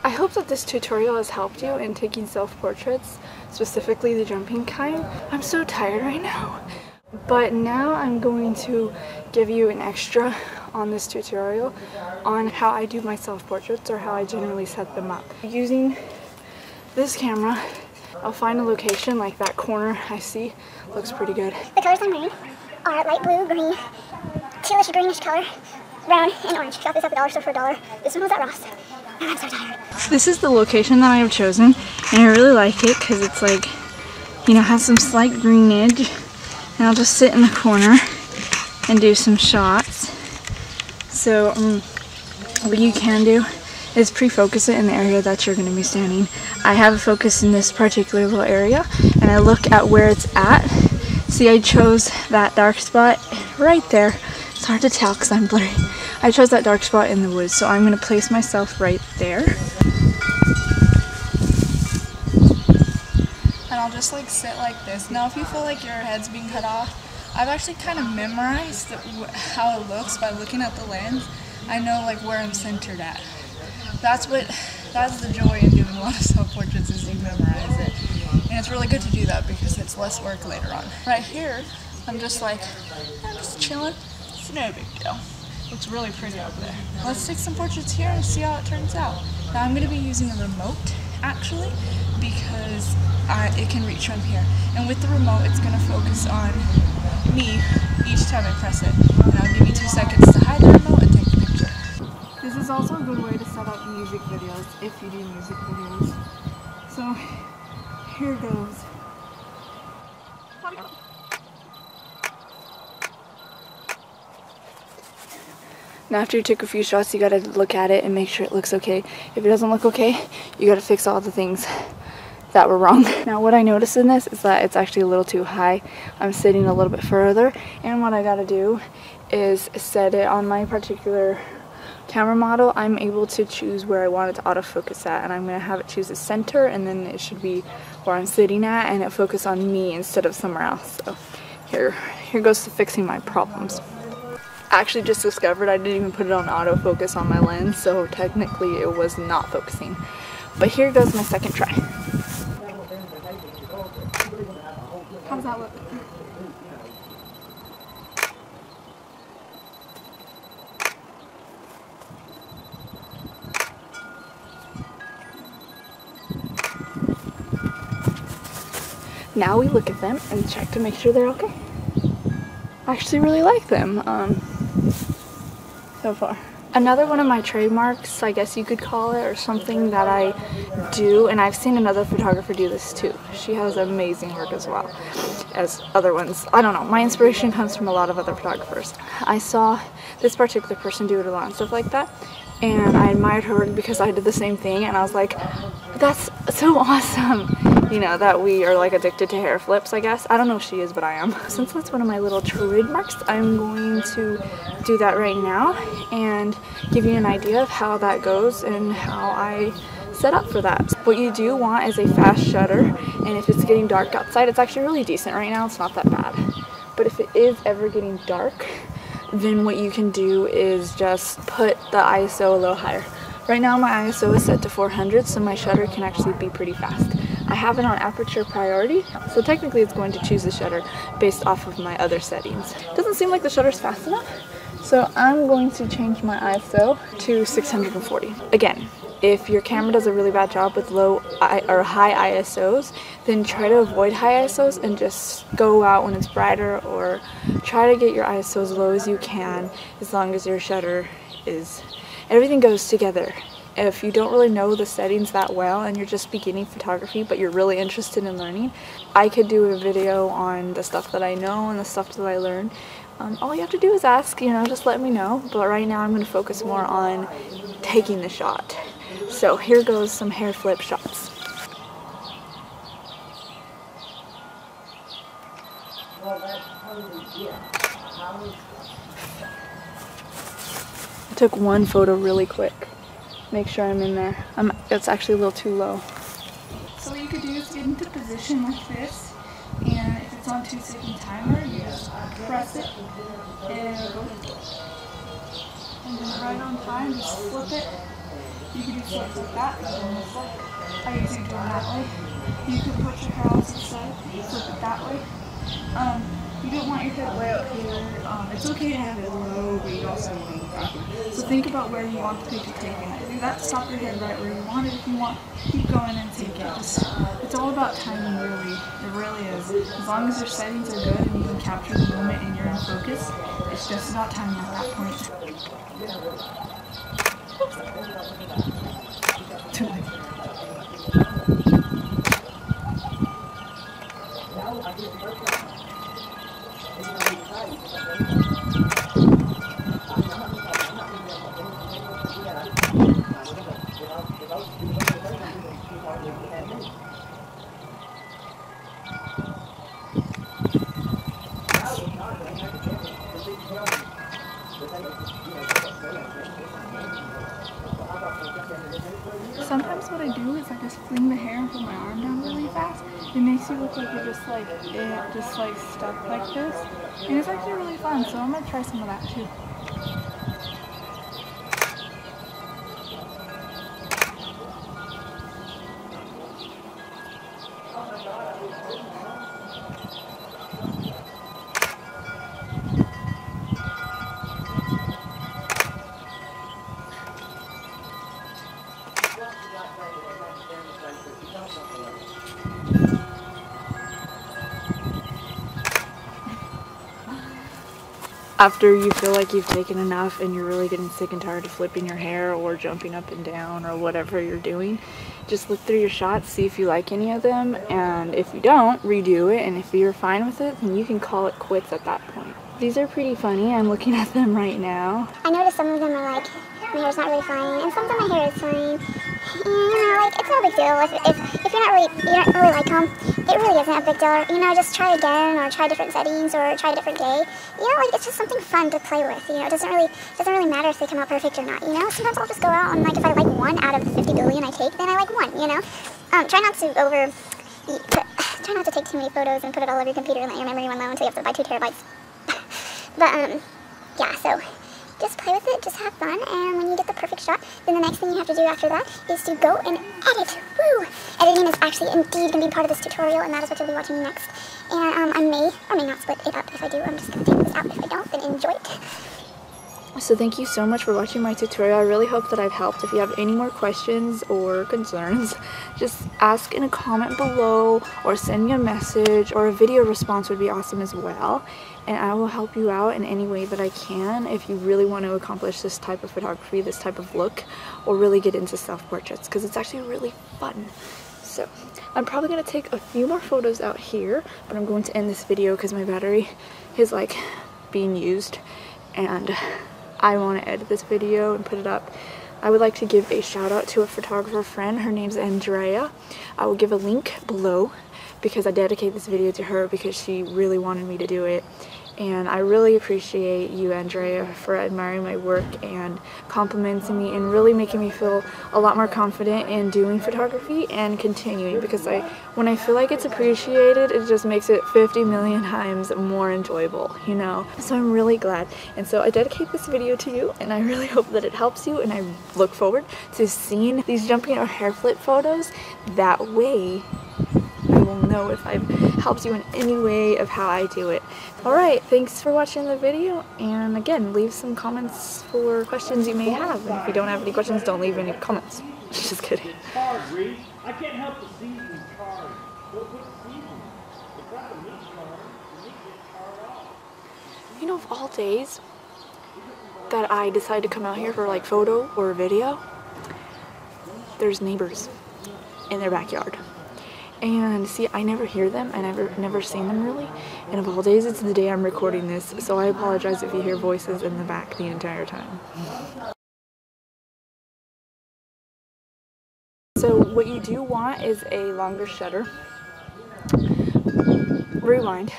I hope that this tutorial has helped you in taking self-portraits, specifically the jumping kind. I'm so tired right now. But now I'm going to give you an extra on this tutorial on how I do my self-portraits or how I generally set them up. Using this camera, I'll find a location like that corner I see looks pretty good. The colors I'm wearing are light blue, green, tealish greenish color, brown, and orange. Got this at the dollar store for $1. This one was at Ross. And I'm so tired. This is the location that I have chosen, and I really like it because it's like, you know, has some slight greenage. And I'll just sit in the corner and do some shots. So what you can do is pre-focus it in the area that you're going to be standing. I have a focus in this particular little area, and I look at where it's at. See, I chose that dark spot right there. It's hard to tell because I'm blurry. I chose that dark spot in the woods, so I'm going to place myself right there. And I'll just like sit like this. Now if you feel like your head's being cut off, I've actually kind of memorized how it looks by looking at the lens. I know like where I'm centered at. That's the joy in doing a lot of self-portraits, is you memorize it. And it's really good to do that because it's less work later on. Right here, I'm just like, I'm just chilling. It's no big deal. Looks really pretty over there. Let's take some portraits here and see how it turns out. Now I'm going to be using a remote actually because it can reach from here. And with the remote, it's going to focus on me each time I press it. And I'll give you 2 seconds to hide the remote and take the picture. This is also a good way to set up music videos if you do music videos. So here goes. Now after you take a few shots, you gotta look at it and make sure it looks okay. If it doesn't look okay, you gotta fix all the things that were wrong. Now what I noticed in this is that it's actually a little too high. I'm sitting a little bit further, and what I gotta do is set it on my particular camera model. I'm able to choose where I want it to autofocus at, and I'm gonna have it choose the center, and then it should be where I'm sitting at, and it focus on me instead of somewhere else. So here goes to fixing my problems. I actually just discovered I didn't even put it on autofocus on my lens, so technically it was not focusing. But here goes my second try. How does that look? Now we look at them and check to make sure they're okay. I actually really like them so far. Another one of my trademarks, I guess you could call it, or something that I do, and I've seen another photographer do this too. She has amazing work as well as other ones. I don't know, my inspiration comes from a lot of other photographers. I saw this particular person do it a lot and stuff like that, and I admired her work because I did the same thing, and I was like, that's so awesome. You know, that we are like addicted to hair flips, I guess. I don't know if she is, but I am. Since that's one of my little trademarks, I'm going to do that right now and give you an idea of how that goes and how I set up for that. What you do want is a fast shutter, and if it's getting dark outside, it's actually really decent right now. It's not that bad. But if it is ever getting dark, then what you can do is just put the ISO a little higher. Right now my ISO is set to 400, so my shutter can actually be pretty fast. I have it on aperture priority, so technically it's going to choose the shutter based off of my other settings. It doesn't seem like the shutter's fast enough, so I'm going to change my ISO to 640. Again, if your camera does a really bad job with low or high ISOs, then try to avoid high ISOs and just go out when it's brighter, or try to get your ISO as low as you can, as long as your shutter is, everything goes together. If you don't really know the settings that well and you're just beginning photography but you're really interested in learning, I could do a video on the stuff that I know and the stuff that I learned. All you have to do is ask, you know, just let me know. But right now I'm going to focus more on taking the shot. So here goes some hair flip shots. I took one photo really quick. Make sure I'm in there. It's actually a little too low. So what you could do is get into position like this, and if it's on 2-second timer, you just press it and then right on time, just flip it You can do flips like that, and this way. I usually do it that way. You can put your hair off to the side, flip it that way. You don't want your head way up here. It's okay to have it low, but you also want to look backward. So think about where you want the picture taken. Do that, stop your head right where you want it. If you want, keep going and take it. It's all about timing, really. It really is. As long as your settings are good and you can capture the moment and you're in focus, it's just about timing at that point. Sometimes what I do is I just fling the hair and put my arm down really fast. It makes you look like you're just like stuck like this. And it's actually really fun, so I'm gonna try some of that too. After you feel like you've taken enough and you're really getting sick and tired of flipping your hair or jumping up and down or whatever you're doing, just look through your shots, see if you like any of them, and if you don't, redo it, and if you're fine with it, then you can call it quits at that point. These are pretty funny. I'm looking at them right now. I noticed some of them are like, my hair's not really fine, and sometimes my hair is fine. And, you know, like, it's no big deal. If you don't really like them, it really isn't a big deal. You know, just try again, or try different settings, or try a different day. You know, like, it's just something fun to play with. You know, it doesn't really matter if they come out perfect or not. You know, sometimes I'll just go out and, like, if I like one out of the 50 billion I take, then I like one. You know, try not to take too many photos and put it all over your computer and let your memory run low until you have to buy 2 terabytes. But yeah, so just play with it, just have fun, and when you get the perfect shot, then the next thing you have to do after that is to go and edit. Woo! Editing is actually indeed going to be part of this tutorial, and that is what you'll be watching next. And I may or may not split it up. If I do, I'm just going to take this out. If I don't, then enjoy it. So thank you so much for watching my tutorial. I really hope that I've helped. If you have any more questions or concerns, just ask in a comment below or send me a message, or a video response would be awesome as well. And I will help you out in any way that I can if you really want to accomplish this type of photography, this type of look, or really get into self-portraits, because it's actually really fun. So I'm probably going to take a few more photos out here, but I'm going to end this video because my battery is like being used and I want to edit this video and put it up. I would like to give a shout out to a photographer friend. Her name's Andrea. I will give a link below because I dedicate this video to her because she really wanted me to do it. And I really appreciate you, Andrea, for admiring my work and complimenting me and really making me feel a lot more confident in doing photography and continuing, because when I feel like it's appreciated, it just makes it 50 million times more enjoyable, you know? So I'm really glad. And so I dedicate this video to you, and I really hope that it helps you, and I look forward to seeing these jumping or hair flip photos. That way I will know if I've helped you in any way of how I do it. Alright, thanks for watching the video, and again, leave some comments for questions you may have. And if you don't have any questions, don't leave any comments. Just kidding. I can't help the season card. What season? It's not a meat card. The meat gets carved off. You know, of all days that I decide to come out here for like photo or video, there's neighbors in their backyard. And see, I never hear them, and I've never seen them really. And of all days, it's the day I'm recording this, so I apologize if you hear voices in the back the entire time. So what you do want is a longer shutter. Rewind.